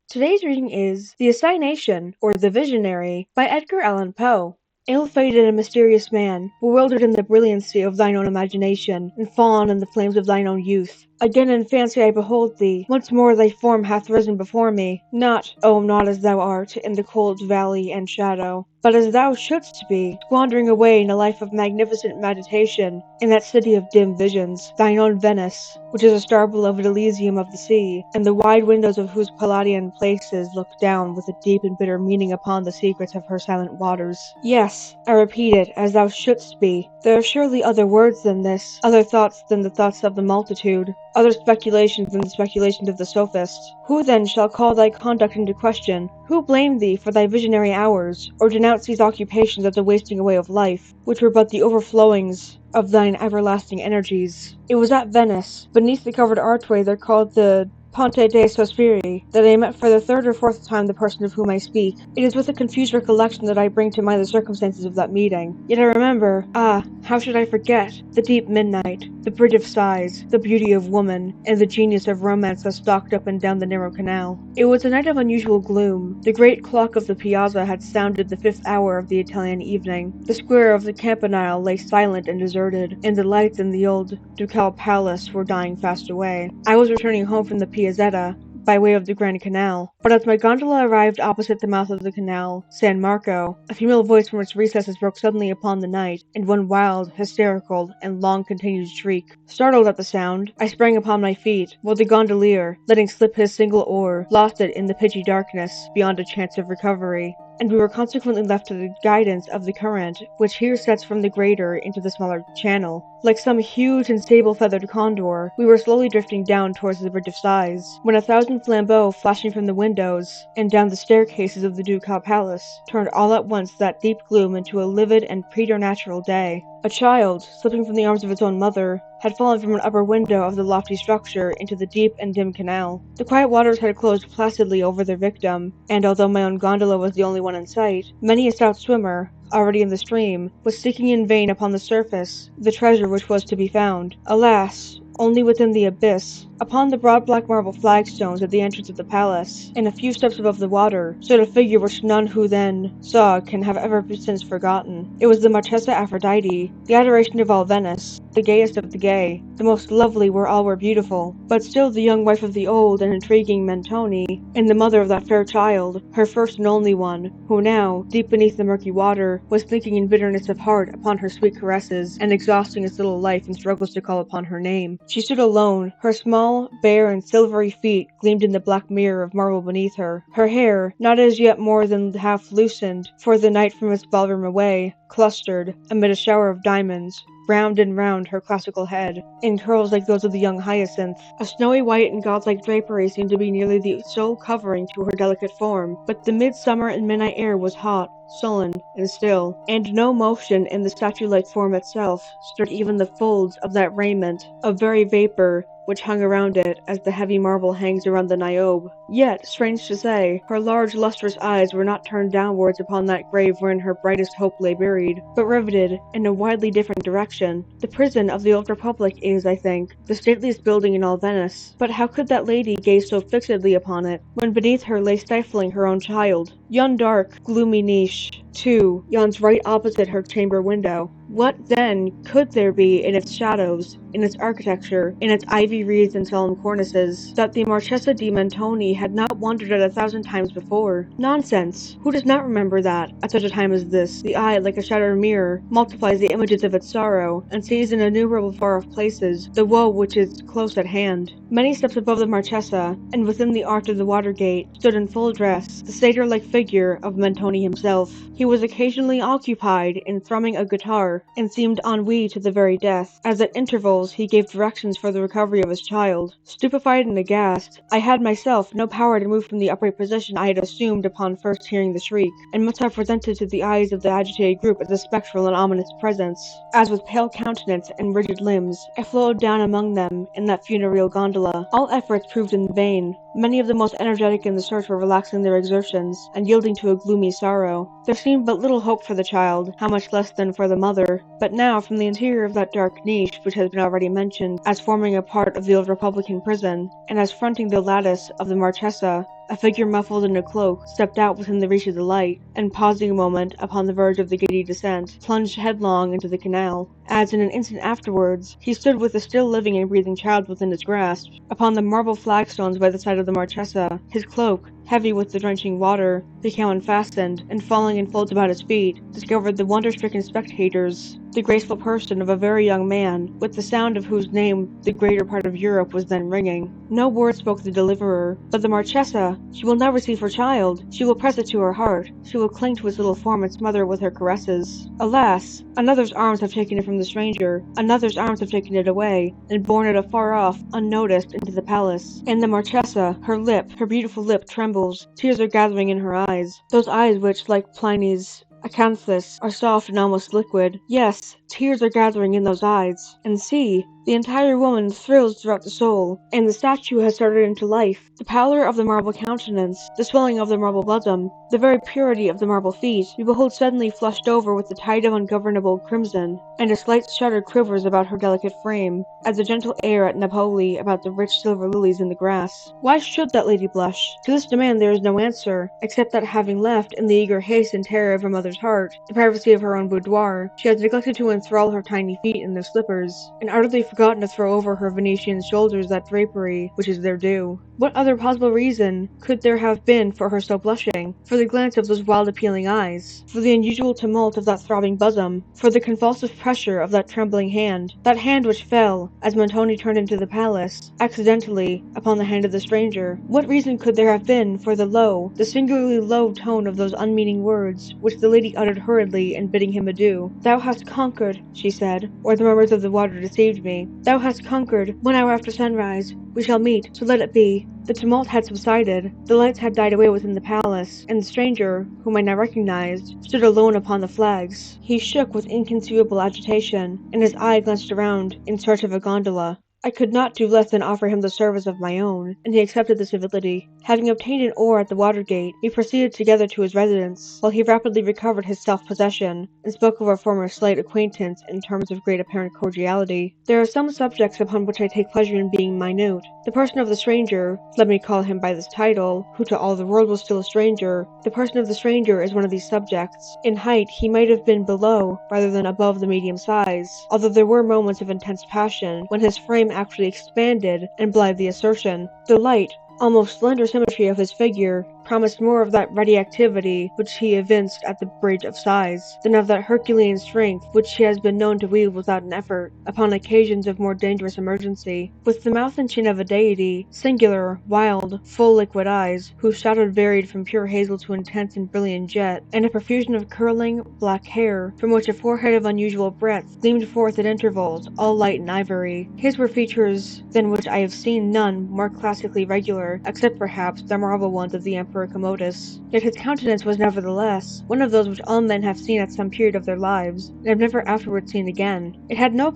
Today's reading is The Assignation, or The Visionary, by Edgar Allan Poe. Ill-fated and mysterious man, bewildered in the brilliancy of thine own imagination, and fallen in the flames of thine own youth. Again in fancy I behold thee, once more thy form hath risen before me, not, oh, not as thou art, in the cold valley and shadow, but as thou shouldst be, squandering away in a life of magnificent meditation, in that city of dim visions, thine own Venice, which is a star-beloved Elysium of the sea, and the wide windows of whose Palladian places look down with a deep and bitter meaning upon the secrets of her silent waters. Yes, I repeat it, as thou shouldst be. There are surely other words than this, other thoughts than the thoughts of the multitude, other speculations than the speculations of the sophist. Who then shall call thy conduct into question? Who blame thee for thy visionary hours, or denounce these occupations as the wasting away of life, which were but the overflowings of thine everlasting energies? It was at Venice, beneath the covered archway there called the Ponte dei Sospiri, that I met for the third or fourth time the person of whom I speak. It is with a confused recollection that I bring to mind the circumstances of that meeting. Yet I remember, how should I forget, the deep midnight, the bridge of sighs, the beauty of woman, and the genius of romance that stalked up and down the narrow canal. It was a night of unusual gloom. The great clock of the piazza had sounded the 5th hour of the Italian evening. The square of the Campanile lay silent and deserted, and the lights in the old ducal palace were dying fast away. I was returning home from the Piazzetta, by way of the Grand Canal, but as my gondola arrived opposite the mouth of the canal, San Marco, a female voice from its recesses broke suddenly upon the night, in one wild, hysterical, and long-continued shriek. Startled at the sound, I sprang upon my feet, while the gondolier, letting slip his single oar, lost it in the pitchy darkness, beyond a chance of recovery, and we were consequently left to the guidance of the current, which here sets from the greater into the smaller channel. Like some huge and sable-feathered condor, we were slowly drifting down towards the Bridge of Sighs, when a thousand flambeaux flashing from the windows and down the staircases of the ducal palace turned all at once that deep gloom into a livid and preternatural day. A child, slipping from the arms of its own mother, had fallen from an upper window of the lofty structure into the deep and dim canal. The quiet waters had closed placidly over their victim, and although my own gondola was the only one in sight, many a stout swimmer, already in the stream, was seeking in vain upon the surface the treasure which was to be found. Alas, only within the abyss, upon the broad black marble flagstones at the entrance of the palace, and a few steps above the water, stood a figure which none who then saw can have ever since forgotten. It was the Marchesa Aphrodite, the adoration of all Venice, the gayest of the gay, the most lovely where all were beautiful, but still the young wife of the old and intriguing Mentoni, and the mother of that fair child, her first and only one, who now, deep beneath the murky water, was thinking in bitterness of heart upon her sweet caresses, and exhausting its little life in struggles to call upon her name. She stood alone, her small, bare, and silvery feet gleamed in the black mirror of marble beneath her. Her hair, not as yet more than half loosened, for the night from its ballroom away, clustered, amid a shower of diamonds, round and round her classical head, in curls like those of the young hyacinth. A snowy white and godlike drapery seemed to be nearly the sole covering to her delicate form, but the midsummer and midnight air was hot, sullen, and still, and no motion in the statue-like form itself stirred even the folds of that raiment, a very vapor, which hung around it as the heavy marble hangs around the Niobe. Yet, strange to say, her large lustrous eyes were not turned downwards upon that grave wherein her brightest hope lay buried, but riveted in a widely different direction. The prison of the old Republic is, I think, the stateliest building in all Venice, but how could that lady gaze so fixedly upon it, when beneath her lay stifling her own child? Yon dark, gloomy niche, too, yawns right opposite her chamber window. What, then, could there be in its shadows, in its architecture, in its ivy wreaths and solemn cornices, that the Marchesa di Mentoni had not wondered at 1,000 times before? Nonsense! Who does not remember that, at such a time as this, the eye, like a shattered mirror, multiplies the images of its sorrow, and sees in innumerable far-off places the woe which is close at hand? Many steps above the Marchesa, and within the arch of the water gate, stood in full dress the satyr-like figure of Mentoni himself. He was occasionally occupied in thrumming a guitar, and seemed ennuyed to the very death, as at intervals he gave directions for the recovery of his child. Stupefied and aghast, I had myself no power to move from the upright position I had assumed upon first hearing the shriek, and must have presented to the eyes of the agitated group as a spectral and ominous presence, as with pale countenance and rigid limbs, I flowed down among them in that funereal gondola. All efforts proved in vain. Many of the most energetic in the search were relaxing their exertions, and yielding to a gloomy sorrow. There seemed but little hope for the child, how much less than for the mother. But now, from the interior of that dark niche, which has been already mentioned, as forming a part of the old Republican prison, and as fronting the lattice of the Marchesa, a figure muffled in a cloak stepped out within the reach of the light, and pausing a moment upon the verge of the giddy descent, plunged headlong into the canal. As in an instant afterwards, he stood with the still living and breathing child within his grasp, upon the marble flagstones by the side of the Marchesa. His cloak, heavy with the drenching water, became unfastened, and falling in folds about his feet, discovered the wonder-stricken spectators the graceful person of a very young man, with the sound of whose name the greater part of Europe was then ringing. No word spoke the deliverer, but the Marchesa, she will never see her child, she will press it to her heart, she will cling to its little form and smother it with her caresses. Alas! Another's arms have taken it from the stranger, another's arms have taken it away, and borne it afar off, unnoticed, into the palace. And the Marchesa, her beautiful lip trembles, tears are gathering in her eyes, those eyes which, like Pliny's acanthus, are soft and almost liquid. Yes, tears are gathering in those eyes. And see, the entire woman thrills throughout the soul, and the statue has started into life. The pallor of the marble countenance, the swelling of the marble bosom, the very purity of the marble feet, we behold suddenly flushed over with the tide of ungovernable crimson, and a slight shudder quivers about her delicate frame, as the gentle air at Napoli about the rich silver lilies in the grass. Why should that lady blush? To this demand there is no answer, except that having left, in the eager haste and terror of her mother's heart, the privacy of her own boudoir, she has neglected to enthrall her tiny feet in their slippers, and utterly forgotten to throw over her Venetian shoulders that drapery which is their due. What other possible reason could there have been for her so blushing? For the glance of those wild appealing eyes, for the unusual tumult of that throbbing bosom, for the convulsive pressure of that trembling hand, that hand which fell, as Montoni turned into the palace, accidentally, upon the hand of the stranger. What reason could there have been for the singularly low tone of those unmeaning words, which the lady uttered hurriedly in bidding him adieu? "Thou hast conquered," she said, "or the murmurs of the water deceived me. Thou hast conquered. 1 hour after sunrise, we shall meet, so let it be." The tumult had subsided, the lights had died away within the palace, and the stranger, whom I now recognized, stood alone upon the flags. He shook with inconceivable agitation, and his eye glanced around in search of a gondola. I could not do less than offer him the service of my own, and he accepted the civility. Having obtained an oar at the water gate, we proceeded together to his residence, while he rapidly recovered his self-possession, and spoke of our former slight acquaintance in terms of great apparent cordiality. There are some subjects upon which I take pleasure in being minute. The person of the stranger, let me call him by this title, who to all the world was still a stranger, the person of the stranger is one of these subjects. In height, he might have been below, rather than above the medium size, although there were moments of intense passion, when his frame actually expanded and belied the assertion. The light, almost slender symmetry of his figure promised more of that ready activity which he evinced at the bridge of sighs, than of that Herculean strength which he has been known to wield without an effort, upon occasions of more dangerous emergency. With the mouth and chin of a deity, singular, wild, full liquid eyes, whose shadow varied from pure hazel to intense and brilliant jet, and a profusion of curling, black hair, from which a forehead of unusual breadth gleamed forth at intervals, all light and ivory. His were features than which I have seen none more classically regular, except perhaps the marble ones of the Emperor Commodus. Yet his countenance was nevertheless one of those which all men have seen at some period of their lives, and have never afterwards seen again. It had no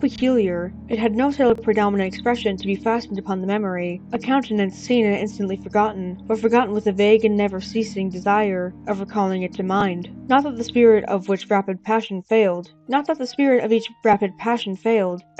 settled predominant expression to be fastened upon the memory, a countenance seen and instantly forgotten, but forgotten with a vague and never-ceasing desire of recalling it to mind. Not that the spirit of each rapid passion failed,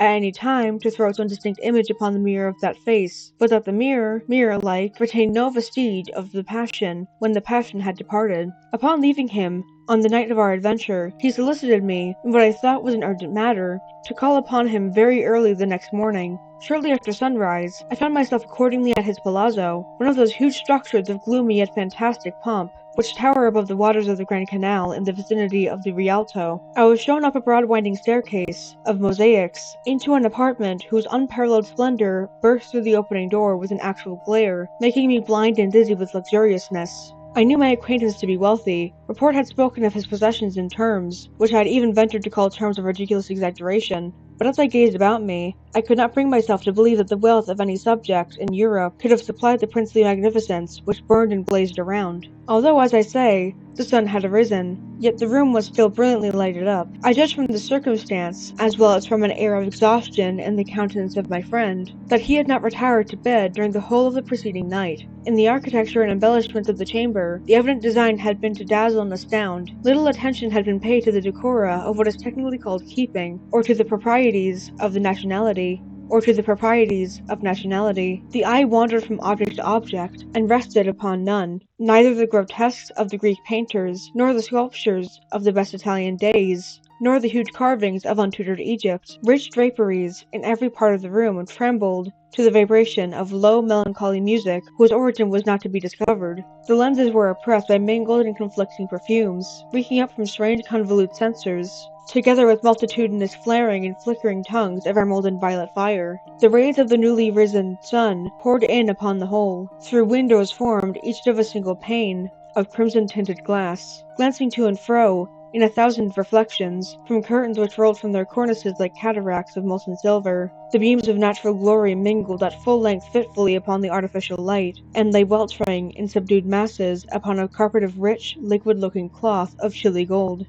at any time, to throw its own distinct image upon the mirror of that face, but that the mirror-like, retained no vestige of the passion when the passion had departed. Upon leaving him, on the night of our adventure, he solicited me, in what I thought was an urgent matter, to call upon him very early the next morning. Shortly after sunrise, I found myself accordingly at his palazzo, one of those huge structures of gloomy yet fantastic pomp, which tower above the waters of the Grand Canal in the vicinity of the Rialto. I was shown up a broad winding staircase of mosaics into an apartment whose unparalleled splendor burst through the opening door with an actual glare, making me blind and dizzy with luxuriousness. I knew my acquaintance to be wealthy. Report had spoken of his possessions in terms, which I had even ventured to call terms of ridiculous exaggeration. But as I gazed about me, I could not bring myself to believe that the wealth of any subject in Europe could have supplied the princely magnificence which burned and blazed around. Although, as I say, the sun had arisen, yet the room was still brilliantly lighted up. I judged from this circumstance, as well as from an air of exhaustion in the countenance of my friend, that he had not retired to bed during the whole of the preceding night. In the architecture and embellishments of the chamber, the evident design had been to dazzle and astound. Little attention had been paid to the decora of what is technically called keeping, or to the proprieties of the nationality. or to the proprieties of nationality. The eye wandered from object to object, and rested upon none. Neither the grotesques of the Greek painters, nor the sculptures of the best Italian days, nor the huge carvings of untutored Egypt. Rich draperies in every part of the room trembled to the vibration of low, melancholy music whose origin was not to be discovered. The lenses were oppressed by mingled and conflicting perfumes, reeking up from strange convolute censers, together with multitudinous flaring and flickering tongues of emerald and violet fire. The rays of the newly risen sun poured in upon the whole, through windows formed each of a single pane of crimson-tinted glass, glancing to and fro in a thousand reflections, from curtains which rolled from their cornices like cataracts of molten silver. The beams of natural glory mingled at full length fitfully upon the artificial light, and lay weltering in subdued masses upon a carpet of rich, liquid-looking cloth of chilly gold.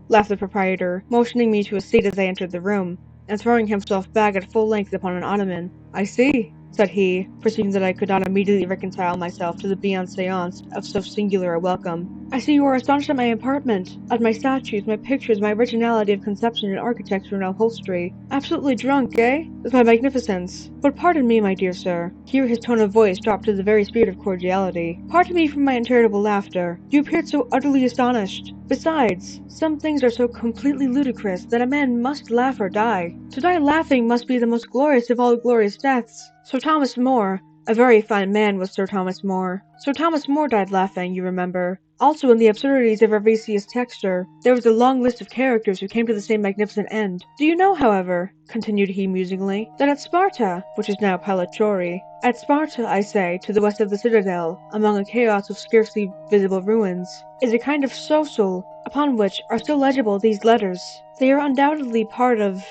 Laughed the proprietor, motioning me to a seat as I entered the room, and throwing himself back at full length upon an ottoman. "I see," said he, perceiving that I could not immediately reconcile myself to the bienséance of so singular a welcome. "I see you are astonished at my apartment, at my statues, my pictures, my originality of conception in architecture and upholstery. Absolutely drunk, eh? With my magnificence. But pardon me, my dear sir." Here his tone of voice dropped to the very spirit of cordiality. "Pardon me for my intolerable laughter. You appeared so utterly astonished. Besides, some things are so completely ludicrous that a man must laugh or die. To die laughing must be the most glorious of all glorious deaths. Sir Thomas More, a very fine man was Sir Thomas More. Sir Thomas More died laughing, you remember. Also, in the absurdities of Ravesius Texture, there was a long list of characters who came to the same magnificent end. Do you know, however," continued he musingly, "that at Sparta, which is now Palachori, at Sparta, I say, to the west of the citadel, among a chaos of scarcely visible ruins, is a kind of social, upon which are still legible these letters. They are undoubtedly part of...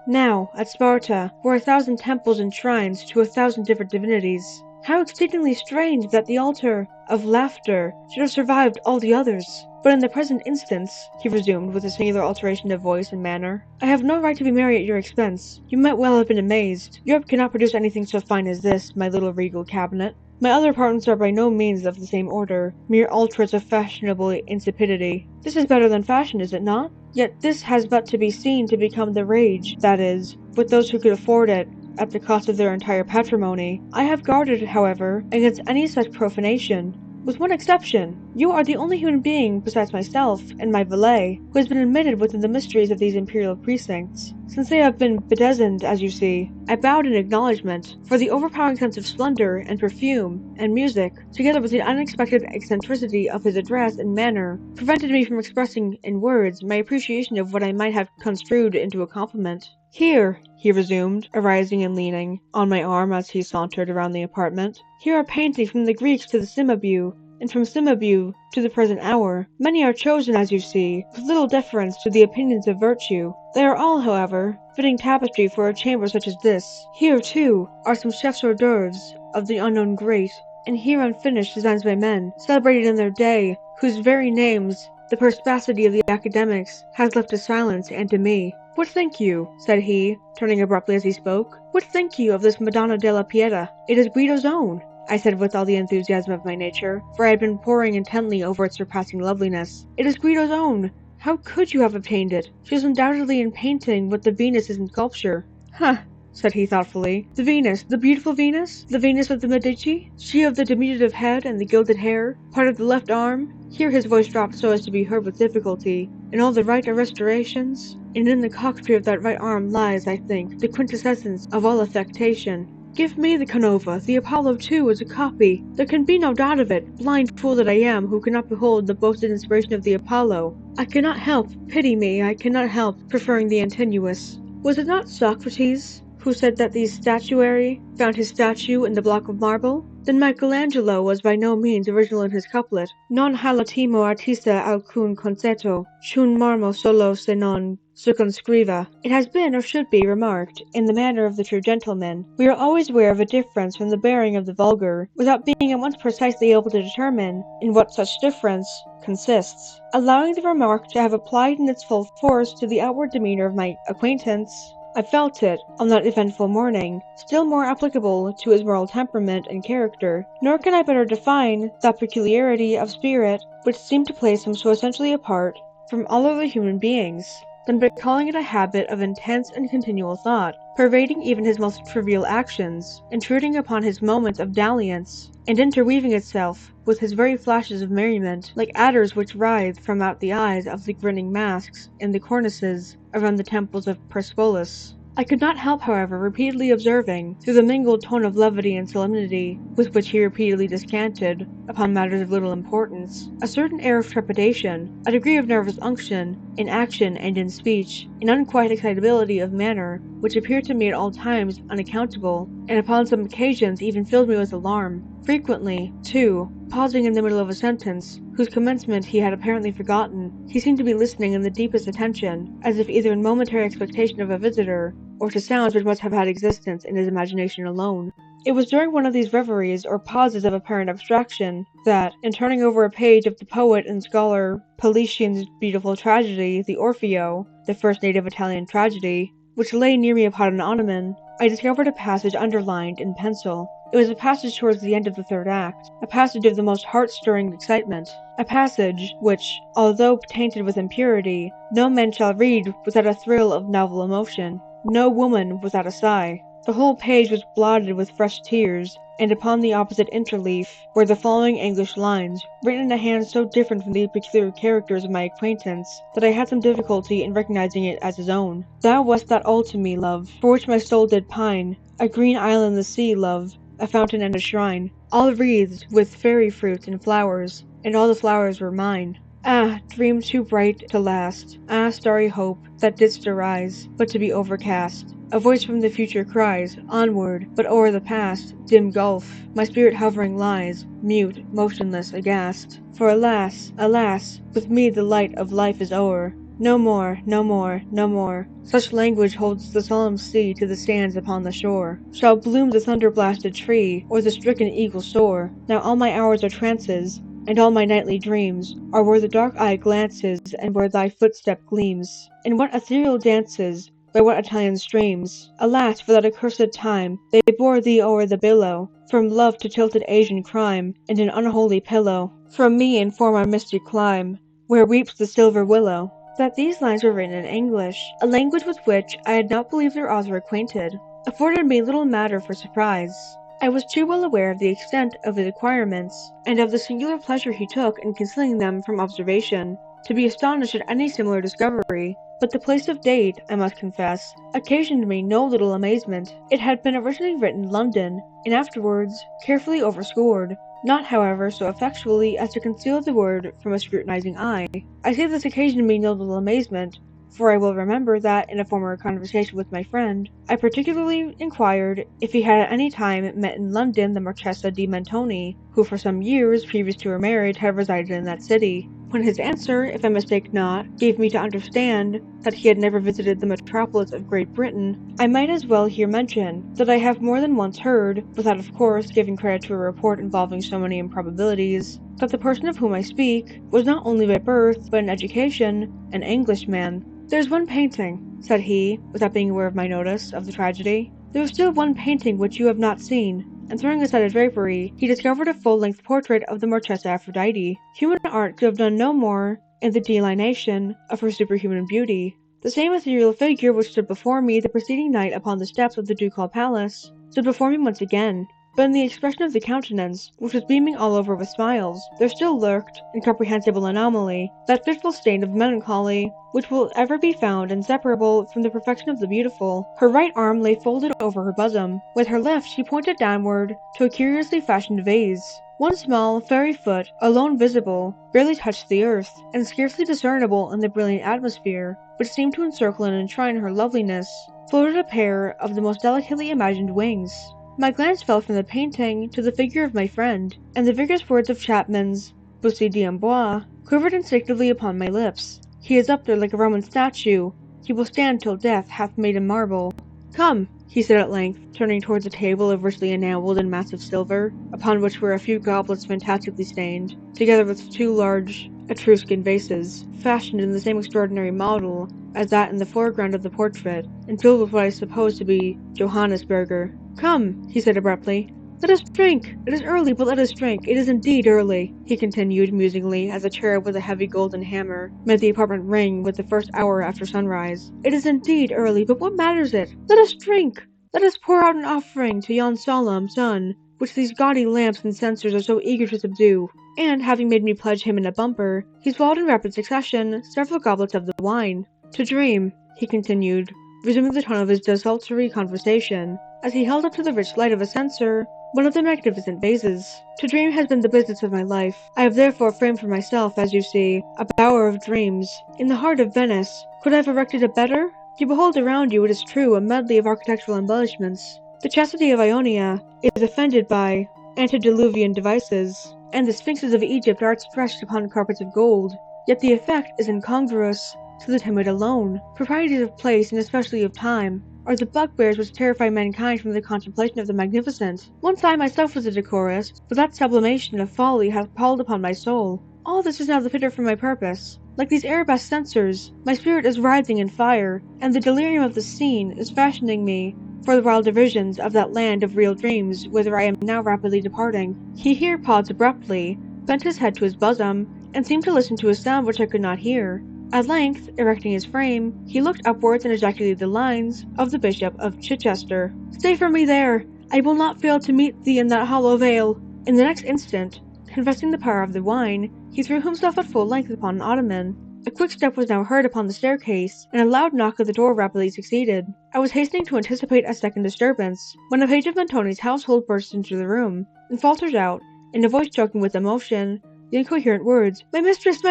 Now, at Sparta, were 1,000 temples and shrines to 1,000 different divinities. How exceedingly strange that the altar of laughter should have survived all the others. But in the present instance," he resumed with a singular alteration of voice and manner, "I have no right to be merry at your expense. You might well have been amazed. Europe cannot produce anything so fine as this, my little regal cabinet. My other apartments are by no means of the same order, mere altars of fashionable insipidity. This is better than fashion, is it not? Yet this has but to be seen to become the rage, that is, with those who could afford it, at the cost of their entire patrimony. I have guarded, however, against any such profanation. With one exception, you are the only human being, besides myself and my valet, who has been admitted within the mysteries of these imperial precincts. Since they have been bedizened, as you see, I bowed in acknowledgment, for the overpowering sense of splendor, and perfume, and music, together with the unexpected eccentricity of his address and manner, prevented me from expressing in words my appreciation of what I might have construed into a compliment. Here," he resumed, arising and leaning on my arm as he sauntered around the apartment, "here are paintings from the Greeks to the Cimabue, and from Cimabue to the present hour. Many are chosen, as you see, with little deference to the opinions of virtue. They are all, however, fitting tapestry for a chamber such as this. Here, too, are some chefs hors d'oeuvres of the unknown great, and here unfinished designs by men, celebrated in their day, whose very names the perspicacity of the academics has left to silence and to me. What think you," said he, turning abruptly as he spoke, "what think you of this Madonna della Pieta? It is Guido's own," I said with all the enthusiasm of my nature, for I had been poring intently over its surpassing loveliness. "It is Guido's own. How could you have obtained it? She is undoubtedly in painting what the Venus is in sculpture." "Huh," said he thoughtfully. "The Venus, the beautiful Venus? The Venus of the Medici? She of the diminutive head and the gilded hair, part of the left arm?" Here his voice dropped so as to be heard with difficulty. "In all the right of restorations? And in the cocktree of that right arm lies, I think, the quintessence of all affectation. Give me the Canova. The Apollo, too, is a copy. There can be no doubt of it. Blind fool that I am, who cannot behold the boasted inspiration of the Apollo. I cannot help, pity me, I cannot help preferring the Antinous. Was it not Socrates who said that the statuary found his statue in the block of marble? Then Michelangelo was by no means original in his couplet. Non halatimo artista alcun conceto, ch'un marmo solo se non circumscriva. It has been, or should be, remarked, in the manner of the true gentleman, we are always aware of a difference from the bearing of the vulgar, without being at once precisely able to determine in what such difference consists. Allowing the remark to have applied in its full force to the outward demeanor of my acquaintance, I felt it, on that eventful morning, still more applicable to his moral temperament and character, nor can I better define that peculiarity of spirit which seemed to place him so essentially apart from all other human beings. than by calling it a habit of intense and continual thought, pervading even his most trivial actions, intruding upon his moments of dalliance, and interweaving itself with his very flashes of merriment, like adders which writhe from out the eyes of the grinning masks in the cornices around the temples of Persepolis. I could not help, however, repeatedly observing, through the mingled tone of levity and solemnity with which he repeatedly descanted upon matters of little importance, a certain air of trepidation, a degree of nervous unction, in action and in speech, an unquiet excitability of manner, which appeared to me at all times unaccountable, and upon some occasions even filled me with alarm. Frequently, too, pausing in the middle of a sentence, whose commencement he had apparently forgotten, he seemed to be listening in the deepest attention, as if either in momentary expectation of a visitor, or to sounds which must have had existence in his imagination alone. It was during one of these reveries or pauses of apparent abstraction that, in turning over a page of the poet and scholar Palitian's beautiful tragedy, the Orfeo, the first native Italian tragedy, which lay near me upon an ottoman, I discovered a passage underlined in pencil. It was a passage towards the end of the third act, a passage of the most heart-stirring excitement, a passage which, although tainted with impurity, no man shall read without a thrill of novel emotion, no woman without a sigh. The whole page was blotted with fresh tears, and upon the opposite interleaf were the following English lines, written in a hand so different from the peculiar characters of my acquaintance that I had some difficulty in recognizing it as his own. Thou wast that all to me, love, for which my soul did pine, a green isle in the sea, love, a fountain and a shrine, all wreathed with fairy fruit and flowers, and all the flowers were mine. Ah, dream too bright to last! Ah, starry hope, that didst arise, but to be overcast! A voice from the future cries, onward, but o'er the past, dim gulf, my spirit hovering lies, mute, motionless, aghast. For alas, alas, with me the light of life is o'er. No more, no more, no more. Such language holds the solemn sea to the sands upon the shore. Shall bloom the thunder-blasted tree, or the stricken eagle soar. Now all my hours are trances, and all my nightly dreams are where the dark eye glances, and where thy footstep gleams. In what ethereal dances, by what Italian streams. Alas, for that accursed time, they bore thee o'er the billow, from love to tilted Asian crime, and an unholy pillow. From me in form misty clime, where weeps the silver willow. That these lines were written in English, a language with which I had not believed their author acquainted, afforded me little matter for surprise. I was too well aware of the extent of his acquirements, and of the singular pleasure he took in concealing them from observation, to be astonished at any similar discovery, but the place of date, I must confess, occasioned me no little amazement. It had been originally written in London, and afterwards carefully overscored, not however so effectually as to conceal the word from a scrutinizing eye. I say this occasioned me no little amazement, for I will remember that, in a former conversation with my friend, I particularly inquired if he had at any time met in London the Marchesa di Mentoni, who for some years previous to her marriage had resided in that city, when his answer, if I mistake not, gave me to understand that he had never visited the metropolis of Great Britain. I might as well here mention that I have more than once heard, without of course giving credit to a report involving so many improbabilities, that the person of whom I speak was not only by birth, but in education, an Englishman. "There's one painting," said he, without being aware of my notice of the tragedy. "There is still one painting which you have not seen," and throwing aside a drapery, he discovered a full-length portrait of the Marchesa Aphrodite. Human art could have done no more in the delineation of her superhuman beauty. The same ethereal figure which stood before me the preceding night upon the steps of the ducal palace stood before me once again, but in the expression of the countenance, which was beaming all over with smiles, there still lurked, incomprehensible anomaly, that fitful stain of melancholy which will ever be found inseparable from the perfection of the beautiful. Her right arm lay folded over her bosom. With her left she pointed downward to a curiously fashioned vase. One small, fairy foot, alone visible, barely touched the earth, and scarcely discernible in the brilliant atmosphere, which seemed to encircle and enshrine her loveliness, floated a pair of the most delicately imagined wings. My glance fell from the painting to the figure of my friend, and the vigorous words of Chapman's "Bussy d'Amboise" quivered instinctively upon my lips. "He is up there like a Roman statue. He will stand till death hath made him marble." "Come," he said at length, turning towards a table of richly enamelled and massive silver, upon which were a few goblets fantastically stained, together with two large Etruscan vases, fashioned in the same extraordinary model as that in the foreground of the portrait, and filled with what I supposed to be Johannisberger. "Come," he said abruptly, Let us drink! It is early, but let us drink. It is indeed early, he continued musingly as a cherub with a heavy golden hammer made the apartment ring with the first hour after sunrise. It is indeed early, but what matters it? Let us drink! Let us pour out an offering to yon solemn sun, which these gaudy lamps and censers are so eager to subdue. And, having made me pledge him in a bumper, he swallowed in rapid succession several goblets of the wine. To dream, he continued, resuming the tone of his desultory conversation, as he held up to the rich light of a censer one of the magnificent vases. To dream has been the business of my life. I have therefore framed for myself, as you see, a bower of dreams, in the heart of Venice. Could I have erected a better? You behold around you, it is true, a medley of architectural embellishments. The chastity of Ionia is offended by antediluvian devices, and the sphinxes of Egypt are stretched upon carpets of gold. Yet the effect is incongruous to the timid alone. Proprieties of place, and especially of time, are the bugbears which terrify mankind from the contemplation of the magnificent. Once I myself was a decorous, but that sublimation of folly hath palled upon my soul. All this is now the fitter for my purpose. Like these arabesque censers, my spirit is writhing in fire, and the delirium of the scene is fashioning me for the wilder visions of that land of real dreams whither I am now rapidly departing. He here paused abruptly, bent his head to his bosom, and seemed to listen to a sound which I could not hear. At length, erecting his frame, he looked upwards and ejaculated the lines of the Bishop of Chichester. "Stay for me there! I will not fail to meet thee in that hollow vale!" In the next instant, confessing the power of the wine, he threw himself at full length upon an ottoman. A quick step was now heard upon the staircase, and a loud knock at the door rapidly succeeded. I was hastening to anticipate a second disturbance, when a page of Montoni's household burst into the room, and faltered out, in a voice choking with emotion, the incoherent words, my mistress,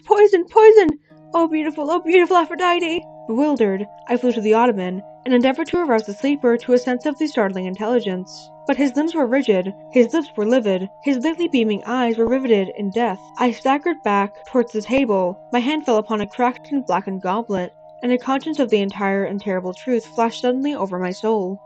poison, poison! Oh beautiful Aphrodite! Bewildered, I flew to the ottoman, and endeavored to arouse the sleeper to a sense of the startling intelligence. But his limbs were rigid, his lips were livid, his lately beaming eyes were riveted in death. I staggered back towards the table, my hand fell upon a cracked and blackened goblet, and a conscience of the entire and terrible truth flashed suddenly over my soul.